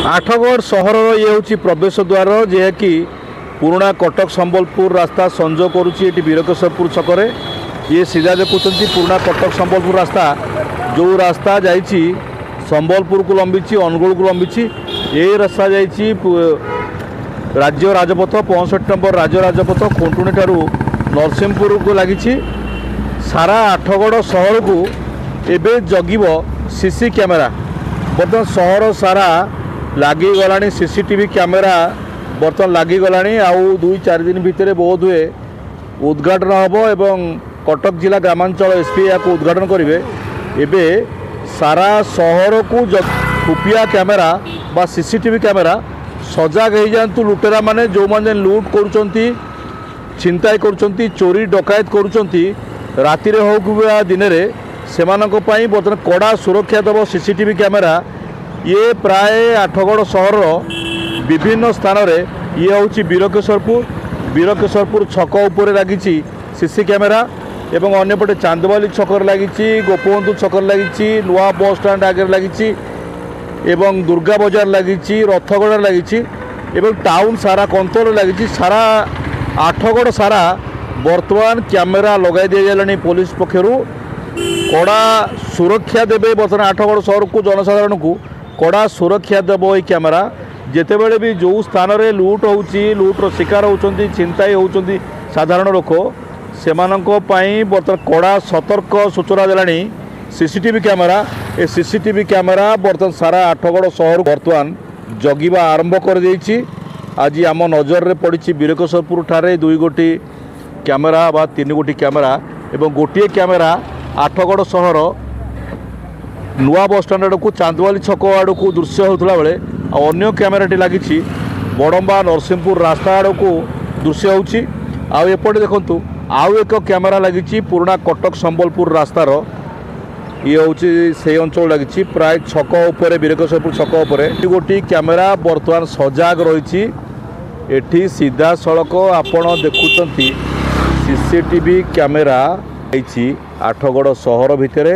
आठगढ़ सहर ये हूँ प्रवेश द्वार जे कि पुराना कटक संबलपुर रास्ता संजोग करुच्ची वीरकेशरपुर छकरे ये सीधा देखुं पुराना कटक संबलपुर रास्ता जो रास्ता जाइए संबलपुर को लंबी अनुगुल को लंबी ये रास्ता जाइए राज्य राजपथ 65 नंबर राज्य राजपथ खुंटुणी ठारू नरसिंहपुर को लगी सारा आठगढ़ सहर को एबे जगिब सीसी कैमेरा बर्तमान सहर सारा लगिगला सीसीटीवी कैमेरा बर्तमान लगिगला आउ 2-4 दिन भितर बोध हुए उद्घाटन हम एवं कटक जिला ग्रामांचल एसपी या उद्घाटन करेंगे एबे सारा सहर को खुफिया कैमेरा बा सीसीटीवी कैमेरा सजाग हो जातु लुटेरा माने जो माने लुट करुचंती छिनताई करुचंती चोरी डकायत करुचंती राति रे हो दिन में सेमानक पई बर्तमान कड़ा सुरक्षा देव सीसीटीवी कैमेरा ये प्राय आठगढ़ सहर विभिन्न स्थान रे ये हूँ वीरकेशरपुर छक उपर लगी सीसी कैमेरा एवं अन्यपटे चांदवाली छकर लगी गोपबंधु छकर लगी नुआ बस स्टाण्ड आगे लगी एवं दुर्गा बजार लगी रथगढ़ लगी एवं टाउन सारा कंतल लगी सारा आठगढ़ सारा बर्तमान कैमेरा लगाई दि जाए पुलिस पक्षर कड़ा सुरक्षा देवे बर्तमान आठगढ़ सहर को जनसाधारण को कड़ा सुरक्षा देव ये कैमेरा जितेबले भी जो स्थान रे लुट लुट्र शिकार होती छिनताई होती साधारण लोक से बर्तमान कड़ा सतर्क सूचना देलानी सीसीटीवी कैमेरा ए सीसीटीवी कैमेरा बर्तमान सारा आठगढ़ सहर बर्तमान जगिबा आरंभ कर देछि। आज आम नजर रे पड़ी वीरकेशरपुर ठारे 2 गोटी कैमेरा बा 3 गोटी कैमेरा एवं गोटे कैमेरा आठगढ़ सहर नुआ बस स्टाण्ड आड़ को चांदवाली छक आड़ को दृश्य होता बेले अन्य कैमेराटी लगी बड़म्बा नरसिंहपुर रास्ता आड़ को दृश्य होपटे देखु आउ एक कैमेरा लगी पुराना कटक संबलपुर रास्तार ये हूँ से अंचल लगी प्राय छक उपर वीरकेशरपुर छक उपर गोटी कैमेरा बर्तमान सजाग रही एठी सीधा सड़क आपण देखुं सीसीटीवी कैमेरा आठगढ़ सहर भितर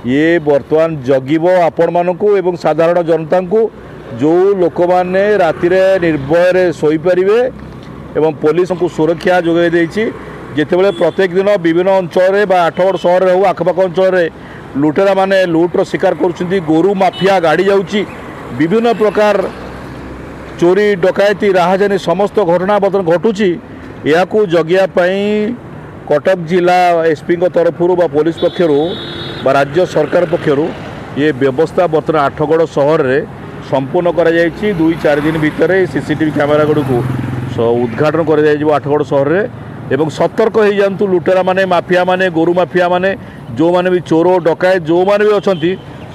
ये बर्तमान जगिब आपण मानकु एवं साधारण जनता को जो लोक मैंने राति निर्भय शोपारे एवं पुलिस को सुरक्षा जोगाई देछि जितेबाला प्रत्येक दिन विभिन्न अंचल आठगढ़ सहर हो आखपाख अंचल लुटेरा माने लुट्र शिकार करुछंती गोरु माफिया गाड़ी जाउची विभिन्न प्रकार चोरी डकायती राहाजानी समस्त घटना बर्तमान घटुची या जगिया कटक जिला एसपी तरफ पुलिस पक्षर राज्य सरकार पक्षर ये व्यवस्था बर्तमान आठगढ़ सहर में संपूर्ण कर 2-4 दिन भितर सीसीटीवी कैमेरा गुड़ को उद्घाटन कर आठगढ़ सहर में एवं सतर्क हो जातु लुटेरा माने माफिया माने गोरु माफिया माने जो माने भी चोर डकायत जो माने भी अच्छा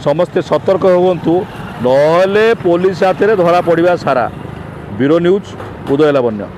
समस्ते सतर्क होवंतु नहले पुलिस हाथ में धरा पड़ा सारा। ब्यूरो न्यूज उदय लावण्य।